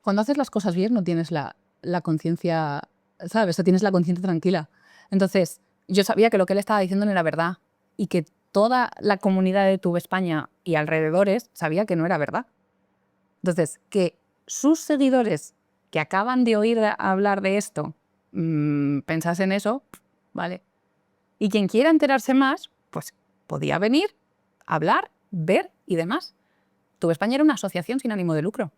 cuando haces las cosas bien, no tienes la conciencia, ¿sabes? O tienes la conciencia tranquila. Entonces, yo sabía que lo que él estaba diciendo no era verdad y que toda la comunidad de Tube España y alrededores sabía que no era verdad. Entonces, que sus seguidores que acaban de oír hablar de esto pensasen eso, vale. Y quien quiera enterarse más, pues podía venir, hablar, ver y demás. Tube España era una asociación sin ánimo de lucro.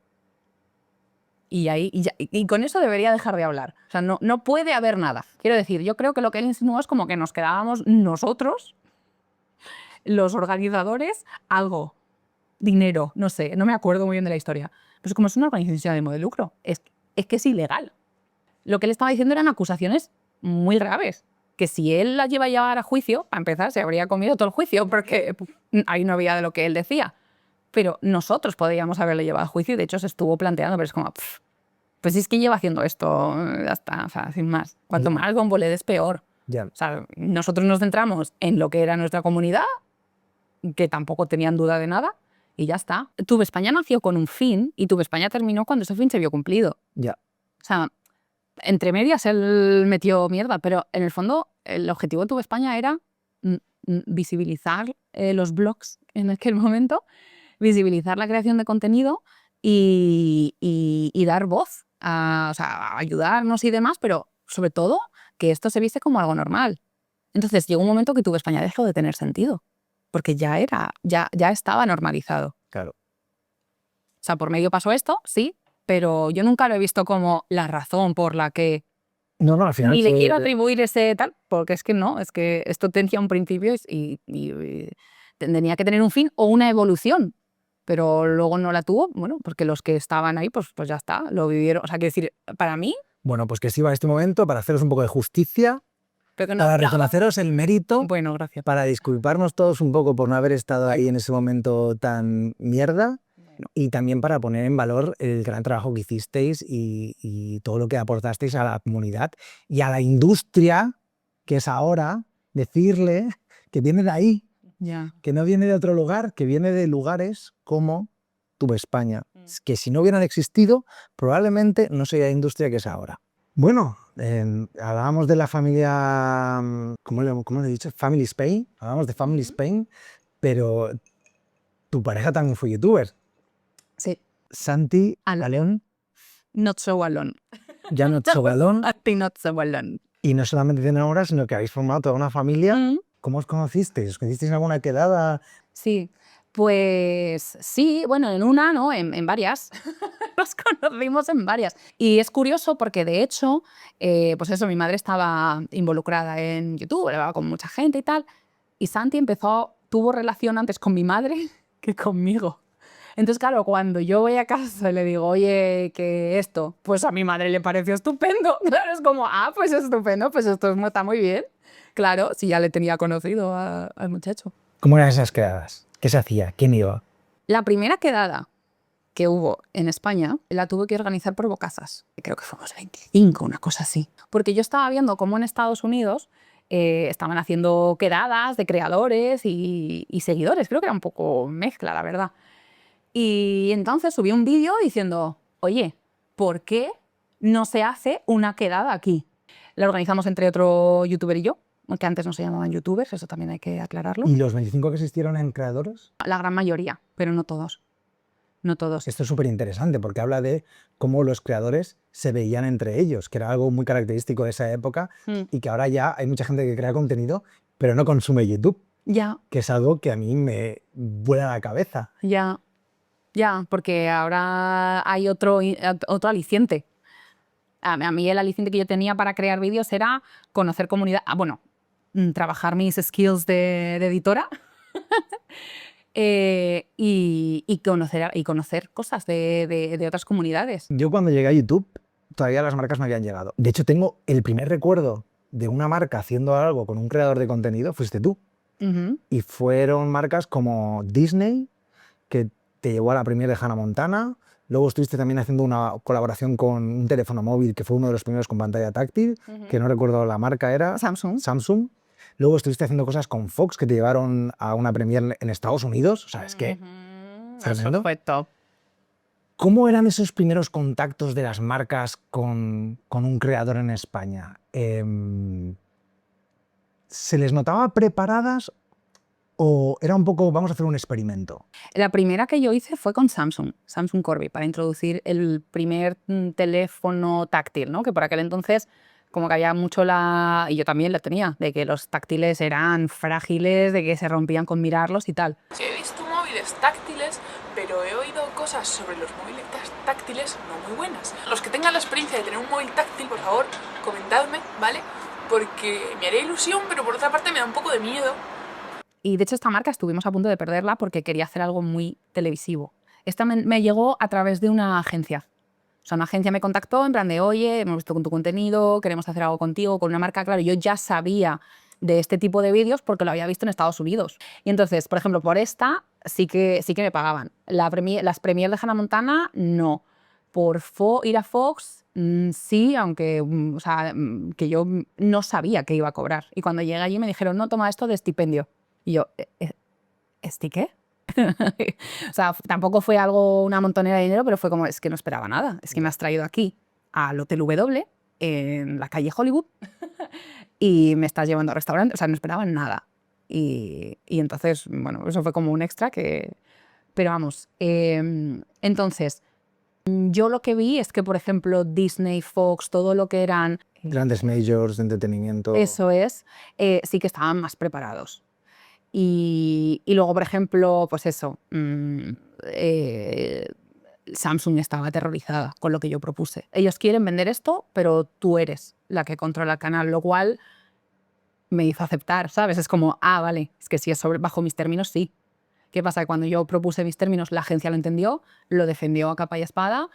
Y con eso debería dejar de hablar. O sea, no puede haber nada. Quiero decir, yo creo que lo que él insinuó es como que nos quedábamos nosotros, los organizadores, algo, dinero, no sé, no me acuerdo muy bien de la historia. Pues como es una organización sin ánimo de lucro, es que es ilegal. Lo que él estaba diciendo eran acusaciones muy graves, que si él las lleva a llevar a juicio, para empezar, se habría comido todo el juicio, porque ahí no había de lo que él decía. Pero nosotros podríamos haberle llevado a juicio y de hecho se estuvo planteando, pero es como, pues si es que lleva haciendo esto, ya está, o sea, sin más. Cuanto más bombo le des, peor. Ya. O sea, nosotros nos centramos en lo que era nuestra comunidad, que tampoco tenían duda de nada, y ya está. Tube España nació con un fin y Tube España terminó cuando ese fin se vio cumplido. Ya. O sea, entre medias él metió mierda, pero en el fondo el objetivo de Tube España era visibilizar los blogs en aquel momento, visibilizar la creación de contenido y dar voz, o sea, a ayudarnos y demás, pero sobre todo que esto se viste como algo normal. Entonces llegó un momento que Tube España dejó de tener sentido, porque ya estaba normalizado. Claro. O sea, por medio pasó esto, sí, pero yo nunca lo he visto como la razón por la que No, al final ni le fue- quiero atribuir ese tal, porque es que no, es que esto tenía un principio y tenía que tener un fin o una evolución, pero luego no la tuvo, bueno, porque los que estaban ahí, pues ya está, lo vivieron. O sea, quiero decir, para mí, Bueno, pues que sirva este momento para haceros un poco de justicia, pero que no. para reconoceros el mérito, Bueno, gracias. para disculparnos todos un poco por no haber estado ahí en ese momento tan mierda y también para poner en valor el gran trabajo que hicisteis y todo lo que aportasteis a la comunidad y a la industria, que es ahora decirle que viene de ahí, Ya. que no viene de otro lugar, que viene de lugares como Tube España, que si no hubieran existido, probablemente no sería la industria que es ahora. Bueno, hablábamos de la familia, ¿cómo le he dicho? Family Spain, hablábamos de Family Spain, pero tu pareja también fue youtuber. Sí. Santi León, Not so alone. ya no Chogalón, Not so alone. y no solamente tienen ahora, sino que habéis formado toda una familia. ¿Cómo os conocisteis? ¿Os conocisteis en alguna quedada? Sí, pues sí, bueno, en una, ¿no? En varias. Nos conocimos en varias. Y es curioso porque, de hecho, pues eso, mi madre estaba involucrada en YouTube, hablaba con mucha gente y tal, y Santi tuvo relación antes con mi madre que conmigo. Entonces, claro, cuando yo voy a casa y le digo, oye, que esto, pues a mi madre le pareció estupendo. Claro, es como, pues estupendo, pues esto está muy bien. Claro, si ya le tenía conocido al muchacho. ¿Cómo eran esas quedadas? ¿Qué se hacía? ¿Quién iba? La primera quedada que hubo en España la tuve que organizar por Bocazas. Creo que fuimos 25, una cosa así. Porque yo estaba viendo cómo en Estados Unidos estaban haciendo quedadas de creadores y seguidores. Creo que era un poco mezcla, la verdad. Y entonces subí un vídeo diciendo, oye, ¿por qué no se hace una quedada aquí? La organizamos entre otro youtuber y yo, que antes no se llamaban youtubers, eso también hay que aclararlo. ¿Y los 25 que existieron en creadores? La gran mayoría, pero no todos. No todos. Esto es súper interesante porque habla de cómo los creadores se veían entre ellos, que era algo muy característico de esa época y que ahora ya hay mucha gente que crea contenido, pero no consume YouTube, Ya, que es algo que a mí me vuela la cabeza. ya, porque ahora hay otro aliciente. A mí el aliciente que yo tenía para crear vídeos era conocer comunidad, trabajar mis skills de editora y conocer cosas de otras comunidades. Yo cuando llegué a YouTube, todavía las marcas no habían llegado. De hecho, tengo el primer recuerdo de una marca haciendo algo con un creador de contenido, fuiste tú. Ujú. Y fueron marcas como Disney, que te llevó a la premiere de Hannah Montana. Luego estuviste también haciendo una colaboración con un teléfono móvil, que fue uno de los primeros con pantalla táctil, que no recuerdo la marca, era Samsung. Luego estuviste haciendo cosas con Fox, que te llevaron a una premiere en Estados Unidos. O sea, es que... Ujú. ¿tremendo? Eso fue top. ¿Cómo eran esos primeros contactos de las marcas con un creador en España? ¿Se les notaba preparadas o era un poco, vamos a hacer un experimento? La primera que yo hice fue con Samsung Corby, para introducir el primer teléfono táctil, ¿no? Que por aquel entonces como que había mucho y yo también la tenía, de que los táctiles eran frágiles, de que se rompían con mirarlos y tal. Sí, he visto móviles táctiles, pero he oído cosas sobre los móviles táctiles no muy buenas. Los que tengan la experiencia de tener un móvil táctil, por favor, comentadme, ¿vale? Porque me haría ilusión, pero por otra parte me da un poco de miedo. Y de hecho esta marca estuvimos a punto de perderla porque quería hacer algo muy televisivo. Esta me llegó a través de una agencia. O sea, una agencia me contactó en plan de, oye, hemos visto con tu contenido, queremos hacer algo contigo, con una marca. Claro, yo ya sabía de este tipo de vídeos porque lo había visto en Estados Unidos. Y entonces, por ejemplo, por esta sí que me pagaban. Las premiers de Hannah Montana, no. Por ir a Fox, sí, aunque o sea, que yo no sabía que iba a cobrar. Y cuando llegué allí me dijeron, no, toma esto de estipendio. Y yo, ¿esti qué? O sea, tampoco fue una montonera de dinero, pero fue como, es que no esperaba nada. Es que me has traído aquí al Hotel W, en la calle Hollywood, y me estás llevando a restaurante. O sea, no esperaba nada. Y entonces, bueno, eso fue como un extra que... Pero vamos, entonces, yo lo que vi es que, por ejemplo, Disney, Fox, todo lo que eran... Grandes majors de entretenimiento. Eso es, sí que estaban más preparados. Y luego, por ejemplo, pues eso, Samsung estaba aterrorizada con lo que yo propuse. Ellos quieren vender esto, pero tú eres la que controla el canal, lo cual me hizo aceptar, ¿sabes? Es como, vale, es que si es bajo mis términos, sí. ¿Qué pasa? Que cuando yo propuse mis términos, la agencia lo entendió, lo defendió a capa y espada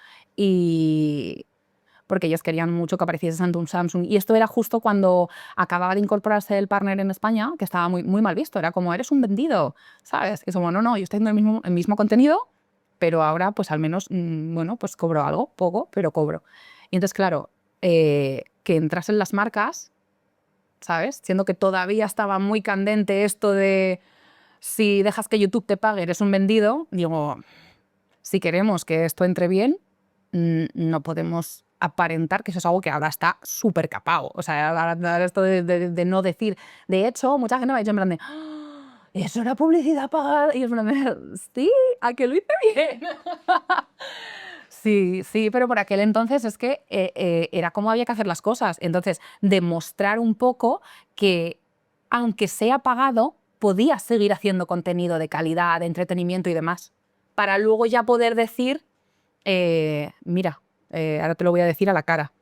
porque ellos querían mucho que apareciese Samsung. Y esto era justo cuando acababa de incorporarse el partner en España, que estaba muy, muy mal visto. Era como, eres un vendido, ¿sabes? Es como, no, yo estoy haciendo el mismo contenido, pero ahora pues al menos, bueno, pues cobro algo, poco, pero cobro. Y entonces, claro, que entrasen las marcas, ¿sabes? Siendo que todavía estaba muy candente esto de si dejas que YouTube te pague, eres un vendido. Digo, si queremos que esto entre bien, no podemos aparentar que eso es algo que ahora está súper capado. O sea, ahora esto de no decir. De hecho, mucha gente me ha dicho en plan de, ¿eso era publicidad pagada? Y es en plan de, sí, ¿a que lo hice bien? Sí, pero por aquel entonces es que era como había que hacer las cosas. Entonces, demostrar un poco que, aunque sea pagado, podías seguir haciendo contenido de calidad, de entretenimiento y demás. Para luego ya poder decir, mira, ahora te lo voy a decir a la cara.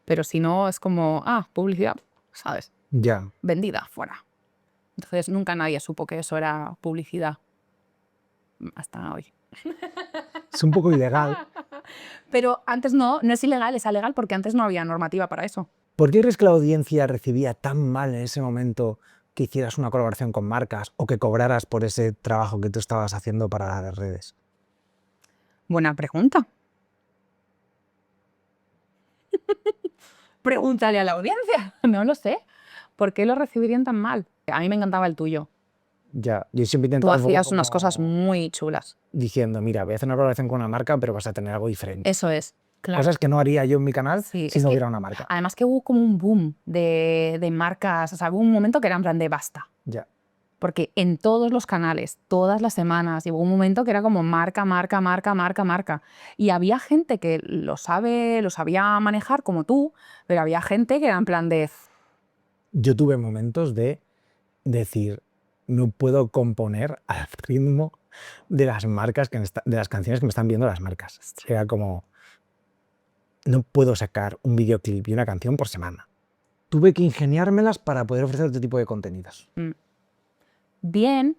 Pero si no, es como, publicidad, ¿sabes? Ya. Vendida, fuera. Entonces nunca nadie supo que eso era publicidad. Hasta hoy. Es un poco ilegal. Pero antes no es ilegal, es alegal porque antes no había normativa para eso. ¿Por qué crees que la audiencia recibía tan mal en ese momento que hicieras una colaboración con marcas o que cobraras por ese trabajo que tú estabas haciendo para las redes? Buena pregunta. Pregúntale a la audiencia. No lo sé. ¿Por qué lo recibirían tan mal? A mí me encantaba el tuyo. Ya, yo siempre Tú intentaba hacías unas cosas muy chulas. diciendo, mira, voy a hacer una colaboración con una marca, pero vas a tener algo diferente. Eso es, claro. Cosas que no haría yo en mi canal Sí, si es no que hubiera una marca. Además que hubo como un boom de marcas. O sea, hubo un momento que era en plan de basta. Ya. Porque en todos los canales, todas las semanas, y hubo un momento que era como marca. Y había gente que lo sabía manejar como tú, pero había gente que era en plan de... Yo tuve momentos de decir, no puedo componer al ritmo de las marcas, de las canciones que me están viendo las marcas. Era como, no puedo sacar un videoclip y una canción por semana. Tuve que ingeniármelas para poder ofrecer otro tipo de contenidos. Bien,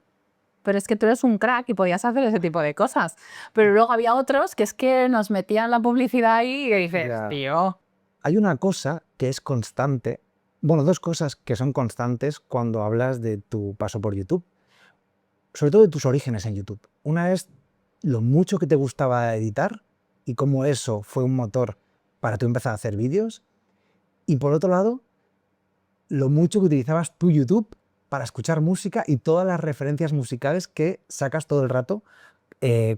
pero es que tú eres un crack y podías hacer ese tipo de cosas. Pero luego había otros que es que nos metían la publicidad ahí y dices, Ya. tío. Hay una cosa que es constante, bueno, dos cosas que son constantes cuando hablas de tu paso por YouTube, sobre todo de tus orígenes en YouTube. Una es lo mucho que te gustaba editar y cómo eso fue un motor para tú empezar a hacer vídeos. Y por otro lado, lo mucho que utilizabas tu YouTube para escuchar música y todas las referencias musicales que sacas todo el rato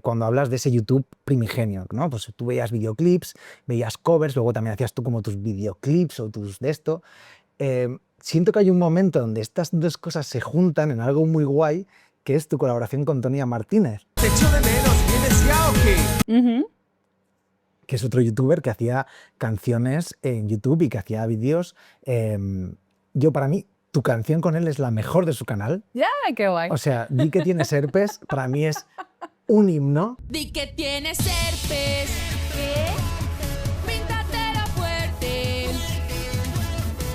cuando hablas de ese YouTube primigenio, ¿no? Pues tú veías videoclips, veías covers, luego también hacías tú como tus videoclips o tus de esto. Siento que hay un momento donde estas dos cosas se juntan en algo muy guay, que es tu colaboración con Tonia Martínez, Te echo de menos, ¿vienes ya o qué? Ujú. que es otro youtuber que hacía canciones en YouTube y que hacía vídeos. Yo, para mí, tu canción con él es la mejor de su canal. Ya, qué guay. O sea, Di que tienes herpes, para mí es un himno. Di que tienes herpes, ¿qué? Píntatelo fuerte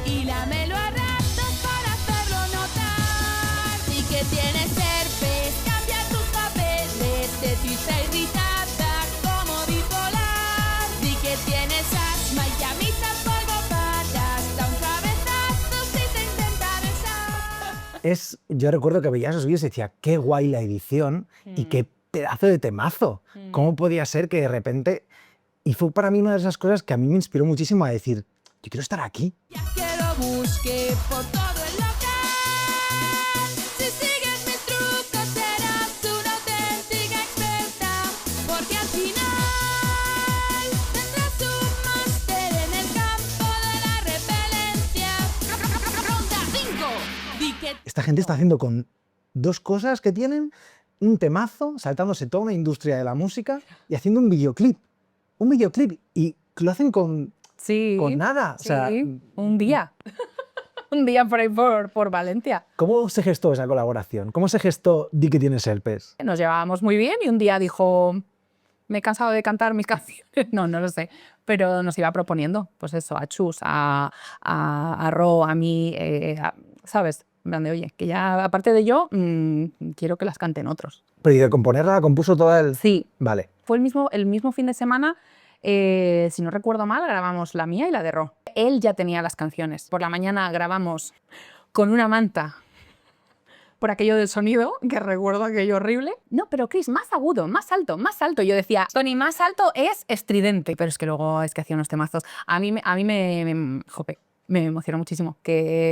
y lámelo a ratos para hacerlo notar. Di que tienes herpes, cambia tus papeles de triste irritada como bipolar. Di que tienes asma y llamitas polvopadas, da un cabezazo si te intenta besar. Yo recuerdo que veía esos vídeos y decía, qué guay la edición y qué pedazo de temazo. ¿Cómo podía ser que de repente...? Y fue para mí una de esas cosas que a mí me inspiró muchísimo a decir, yo quiero estar aquí. Ya que lo busque por todo el local. Si sigues mis trucos serás una auténtica experta, porque al final tendrás un máster en el campo de la repelencia. Ronda 5. Di que Esta gente está haciendo con dos cosas que tienen un temazo, saltándose toda una industria de la música y haciendo un videoclip. Un videoclip. Y lo hacen con Sí. nada. O sea, Sí, un día. Un día por ahí por Valencia. ¿cómo se gestó esa colaboración? ¿Cómo se gestó Di que tienes herpes? Nos llevábamos muy bien y un día dijo, me he cansado de cantar mis canciones. No lo sé. Pero nos iba proponiendo, pues eso, a Chus, a Ro, a mí, ¿sabes? En plan de, oye, que ya aparte de yo, quiero que las canten otros. Pero y de componerla la compuso toda el... Sí, Vale. fue el mismo fin de semana, si no recuerdo mal, grabamos la mía y la de Ro. Él ya tenía las canciones. Por la mañana grabamos con una manta por aquello del sonido, que recuerdo aquello horrible. No, pero Chris, más agudo, más alto, más alto. Yo decía, Tony, más alto es estridente. Pero es que luego es que hacía unos temazos. A mí me emocionó muchísimo,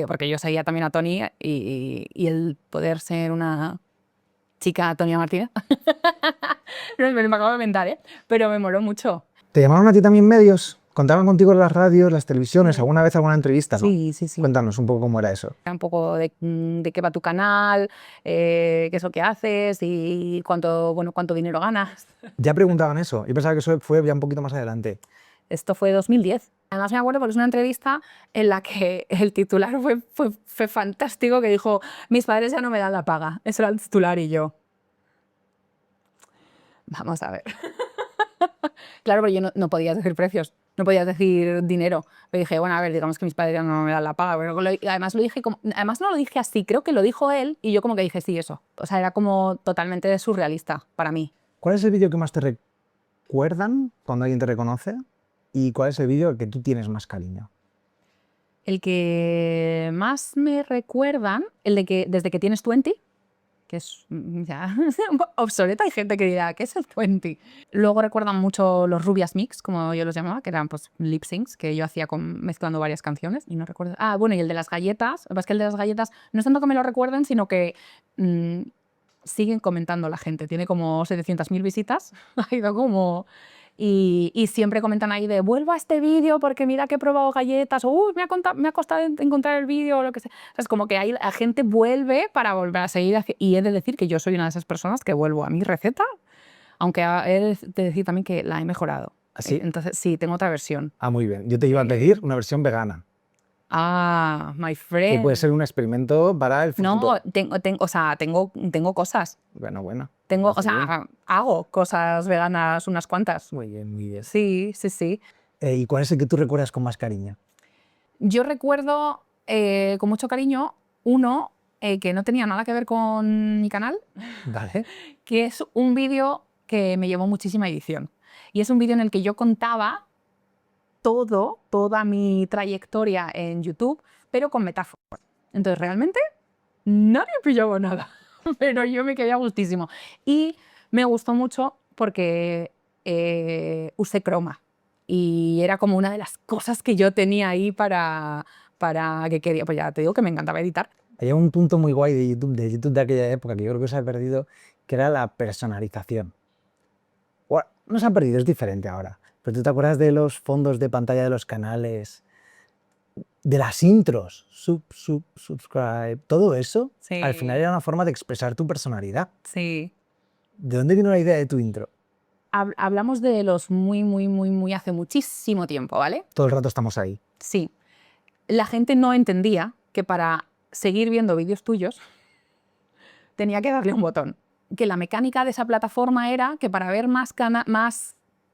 porque yo seguía también a Tony y el poder ser una chica Tonia Martínez, me lo acabo de inventar, ¿eh? Pero me moló mucho. ¿Te llamaron a ti también medios? ¿Contaban contigo en las radios, las televisiones, alguna vez alguna entrevista? ¿No? Sí. Cuéntanos un poco cómo era eso. Un poco de qué va tu canal, qué es lo que haces y cuánto dinero ganas. Ya preguntaban eso. Yo pensaba que eso fue ya un poquito más adelante. Esto fue 2010. Además me acuerdo porque es una entrevista en la que el titular fue fantástico, que dijo, mis padres ya no me dan la paga. Eso era el titular y yo. Vamos a ver. Claro, pero yo no podías decir precios, no podías decir dinero. Pero dije, bueno, a ver, digamos que mis padres ya no me dan la paga. Pero además además no lo dije así, creo que lo dijo él y yo como que dije, sí, eso. O sea, era como totalmente surrealista para mí. ¿Cuál es el vídeo que más te recuerdan cuando alguien te reconoce? ¿Y cuál es el vídeo al que tú tienes más cariño? El que más me recuerdan, el de que desde que tienes 20, que es ya obsoleto, hay gente que dirá, ¿qué es el 20? Luego recuerdan mucho los Rubias Mix, como yo los llamaba, que eran pues lip syncs, que yo hacía mezclando varias canciones y no recuerdo. Ah, bueno, y el de las galletas, lo que pasa es que el de las galletas no es tanto que me lo recuerden, sino que siguen comentando la gente, tiene como 700.000 visitas, ha ido como... Y siempre comentan ahí de vuelvo a este vídeo porque mira que he probado galletas o me ha costado encontrar el vídeo o lo que sea. O sea, es como que ahí la gente vuelve para volver a seguir y he de decir que yo soy una de esas personas que vuelvo a mi receta, aunque he de decir también que la he mejorado. ¿Ah, sí? Entonces sí, tengo otra versión. Ah, muy bien. Yo te iba a pedir una versión vegana. Ah, my Que friend. puede ser un experimento para el futuro. No, tengo cosas. Bueno. Tengo, Pues muy bien. hago cosas veganas unas cuantas. Muy bien, muy bien. Sí. ¿Y cuál es el que tú recuerdas con más cariño? Yo recuerdo con mucho cariño uno que no tenía nada que ver con mi canal, Vale. que es un vídeo que me llevó muchísima edición. Y es un vídeo en el que yo contaba toda mi trayectoria en YouTube, pero con metáforas. Entonces, realmente, nadie pillaba nada, pero yo me quedé a gustísimo. Y me gustó mucho porque usé croma. Y era como una de las cosas que yo tenía ahí para que quería. Pues ya te digo que me encantaba editar. Hay un punto muy guay de YouTube de aquella época que yo creo que se ha perdido, que era la personalización. Bueno, no se ha perdido, es diferente ahora. Pero ¿tú te acuerdas de los fondos de pantalla de los canales? De las intros, subscribe, todo eso, Sí. al final era una forma de expresar tu personalidad. Sí. ¿De dónde vino la idea de tu intro? Hablamos de los muy hace muchísimo tiempo, ¿vale? Todo el rato estamos ahí. Sí. La gente no entendía que para seguir viendo vídeos tuyos tenía que darle un botón. Que la mecánica de esa plataforma era que para ver más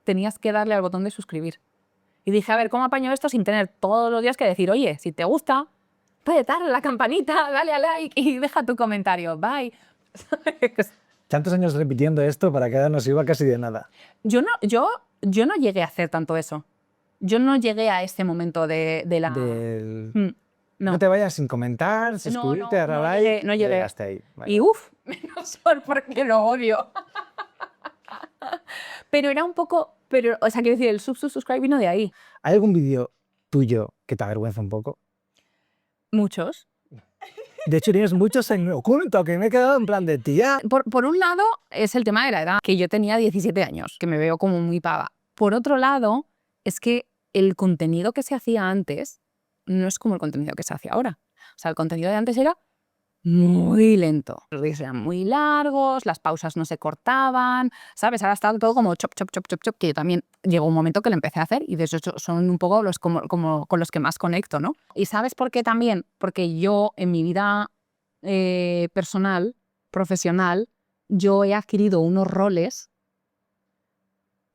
tenías que darle al botón de suscribir. Y dije, a ver, ¿cómo apaño esto sin tener todos los días que decir, oye, si te gusta, puedes darle a la campanita, dale a like y deja tu comentario, bye? Tantos años repitiendo esto para que ahora nos sirva casi de nada. Yo no llegué a hacer tanto eso. Yo no llegué a ese momento de la... No. No. Te vayas sin comentar, sin suscribirte, darle a like. No llegué. Hasta ahí. Vale. Y uff, menos mal porque lo odio. Pero era un poco... o sea, quiero decir, el subscribe vino de ahí. ¿Hay algún vídeo tuyo que te avergüenza un poco? Muchos. De hecho, tienes muchos en oculto que me he quedado en plan de tía. Por un lado, es el tema de la edad, que yo tenía 17 años, que me veo como muy pava. Por otro lado, es que el contenido que se hacía antes no es como el contenido que se hace ahora. O sea, el contenido de antes era muy lento. Los vídeos eran muy largos, las pausas no se cortaban, ¿sabes? Ahora está todo como chop, que yo también llegó un momento que lo empecé a hacer y de hecho son un poco los como con los que más conecto, ¿no? ¿Y sabes por qué también? Porque yo en mi vida personal, profesional, yo he adquirido unos roles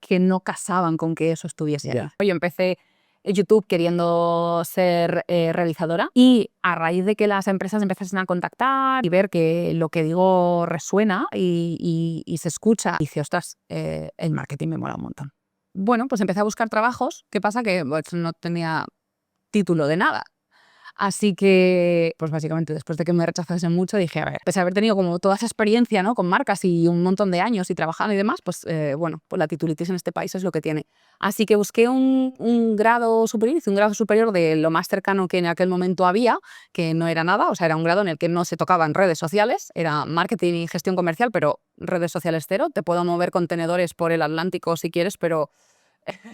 que no casaban con que eso estuviese ahí. Yo empecé YouTube queriendo ser realizadora y a raíz de que las empresas empezasen a contactar y ver que lo que digo resuena y se escucha, dije, ostras, el marketing me mola un montón. Bueno, pues empecé a buscar trabajos. ¿Qué pasa? Que pues, no tenía título de nada. Así que, pues básicamente, después de que me rechazasen mucho, dije, a ver, pese a haber tenido como toda esa experiencia, ¿no? Con marcas y un montón de años y trabajando y demás, pues bueno, pues la titulitis en este país es lo que tiene. Así que busqué un grado superior, hice un grado superior de lo más cercano que en aquel momento había, que no era nada, o sea, era un grado en el que no se tocaban redes sociales, era marketing y gestión comercial, pero redes sociales cero. Te puedo mover contenedores por el Atlántico si quieres, pero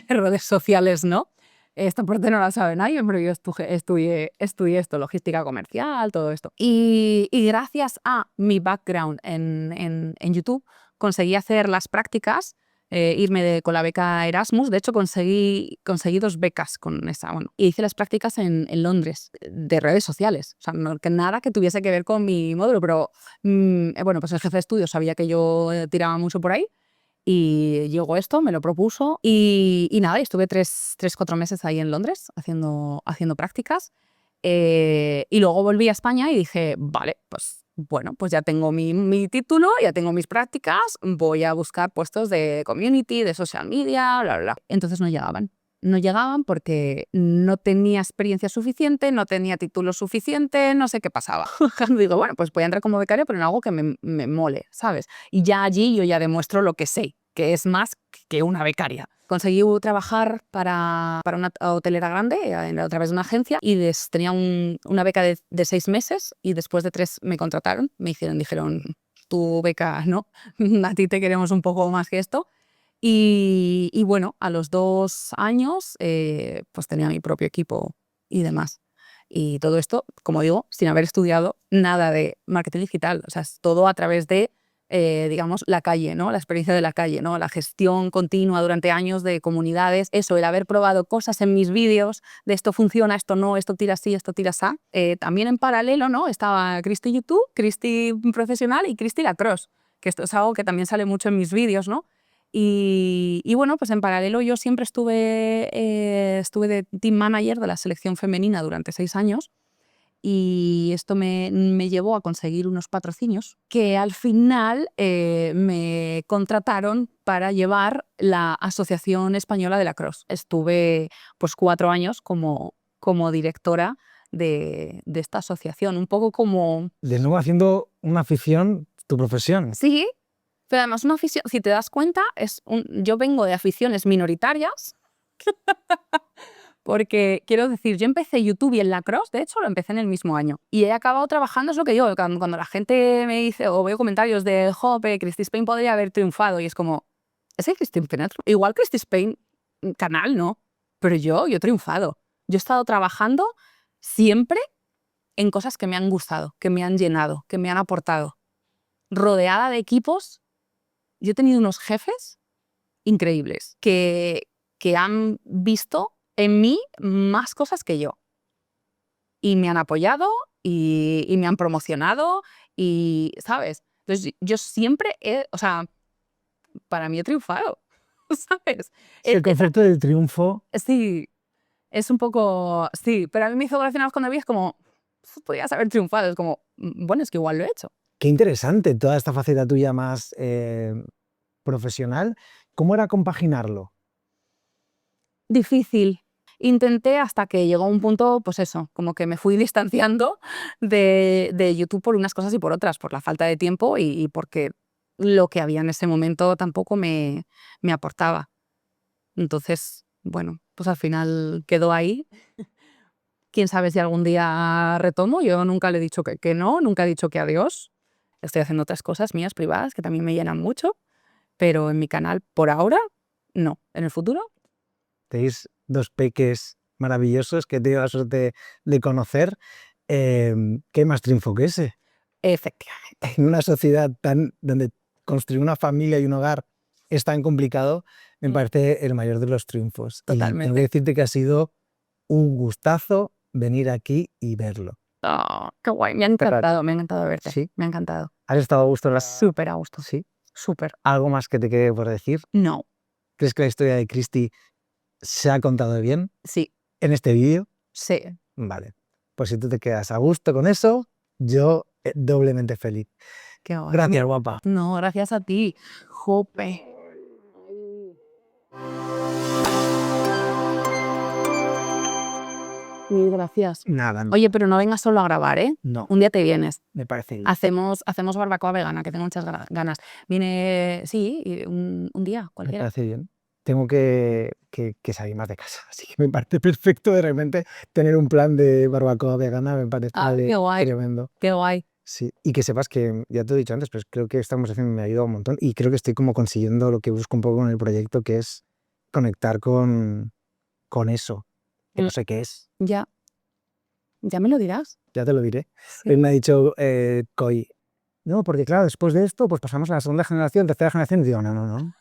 redes sociales no. Esta parte no la sabe nadie, pero yo estudié esto, logística comercial, todo esto. Y gracias a mi background en YouTube, conseguí hacer las prácticas, irme con la beca Erasmus. De hecho, conseguí 2 becas con esa. Bueno, y hice las prácticas en Londres, de redes sociales. O sea, no, que nada que tuviese que ver con mi módulo, pero bueno, pues el jefe de estudios sabía que yo tiraba mucho por ahí. Y llegó esto, me lo propuso y nada, y estuve 3-4 meses ahí en Londres haciendo prácticas y luego volví a España y dije, vale, pues bueno, pues ya tengo mi título, ya tengo mis prácticas, voy a buscar puestos de community, de social media, bla, bla, bla. Entonces no llegaban porque no tenía experiencia suficiente, no tenía título suficiente, no sé qué pasaba. Digo, bueno, pues voy a entrar como becaria, pero en algo que me mole, ¿sabes? Y ya allí yo ya demuestro lo que sé, que es más que una becaria. Conseguí trabajar para una hotelera grande, a través de una agencia, y tenía una beca de 6 meses y después de 3 me contrataron, dijeron, tu beca no, a ti te queremos un poco más que esto. Y bueno, a los 2 años pues tenía mi propio equipo y demás. Y todo esto, como digo, sin haber estudiado nada de marketing digital. O sea, es todo a través de, digamos, la calle, ¿no? La experiencia de la calle, ¿no? La gestión continua durante años de comunidades. Eso, el haber probado cosas en mis vídeos, de esto funciona, esto no, esto tira así, esto tira así. También en paralelo, ¿no? Estaba Cristi YouTube, Cristi Profesional y Cristi Lacrosse, que esto es algo que también sale mucho en mis vídeos, ¿no? Y bueno, pues en paralelo yo siempre estuve de team manager de la selección femenina durante 6 años y esto me llevó a conseguir unos patrocinios que al final me contrataron para llevar la Asociación Española de Lacrosse. Estuve pues 4 años como directora de esta asociación, un poco como... De nuevo haciendo una afición tu profesión. Sí, pero además una afición, si te das cuenta, yo vengo de aficiones minoritarias. Porque, quiero decir, yo empecé YouTube y el lacrosse, de hecho, lo empecé en el mismo año. Y he acabado trabajando, es lo que digo, cuando la gente me dice, o veo comentarios de, jope, Christy Spain podría haber triunfado, y es como, ¿es que Christy Spain? Igual Christy Spain, canal, no, pero yo he triunfado. Yo he estado trabajando siempre en cosas que me han gustado, que me han llenado, que me han aportado. Rodeada de equipos, yo he tenido unos jefes increíbles que han visto en mí más cosas que yo. Y me han apoyado y me han promocionado y, ¿sabes? Entonces yo siempre o sea, para mí he triunfado, ¿sabes? El concepto del triunfo. Sí, es un poco... Sí, pero a mí me hizo gracia cuando vi, es como, podrías haber triunfado, es como, bueno, es que igual lo he hecho. Qué interesante toda esta faceta tuya más profesional. ¿Cómo era compaginarlo? Difícil. Intenté hasta que llegó un punto, pues eso, como que me fui distanciando de YouTube por unas cosas y por otras, por la falta de tiempo y porque lo que había en ese momento tampoco me aportaba. Entonces, bueno, pues al final quedó ahí. Quién sabe si algún día retomo. Yo nunca le he dicho que no, nunca he dicho que adiós. Estoy haciendo otras cosas mías privadas que también me llenan mucho, pero en mi canal por ahora no. En el futuro, Tenéis 2 peques maravillosos que he tenido la suerte de conocer. ¿Qué más triunfo que ese? efectivamente. En una sociedad donde construir una familia y un hogar es tan complicado, me parece el mayor de los triunfos. Y Totalmente. tengo que decirte que ha sido un gustazo venir aquí y verlo. Oh, qué guay, me ha encantado verte. ¿Sí? Me ha encantado. ¿Has estado a gusto en la... Súper a gusto. Sí? Súper. ¿Algo más que te quede por decir? No, ¿Crees que la historia de Christy se ha contado bien sí, en este vídeo? sí. Vale. Pues si tú te quedas a gusto con eso, yo doblemente feliz. Qué guay. Gracias, guapa. No, gracias a ti. Jope. Mil gracias. Nada, Oye, pero no vengas solo a grabar, ¿eh? no, Un día te vienes. me parece bien. Hacemos barbacoa vegana, que tengo muchas ganas. Viene, sí, un día, Me cualquiera. parece bien. Tengo que salir más de casa, así que me parece perfecto de repente tener un plan de barbacoa vegana, me parece Qué guay. tremendo. Qué guay. Sí, y que sepas que, ya te he dicho antes, pero creo que esta conversación me ha ayudado un montón y creo que estoy como consiguiendo lo que busco un poco con el proyecto, que es conectar con eso, que no sé qué es. Ya me lo dirás. Ya te lo diré. Sí. Hoy me ha dicho Coy, no, porque claro, después de esto, pues pasamos a la segunda generación, tercera generación, y digo, no,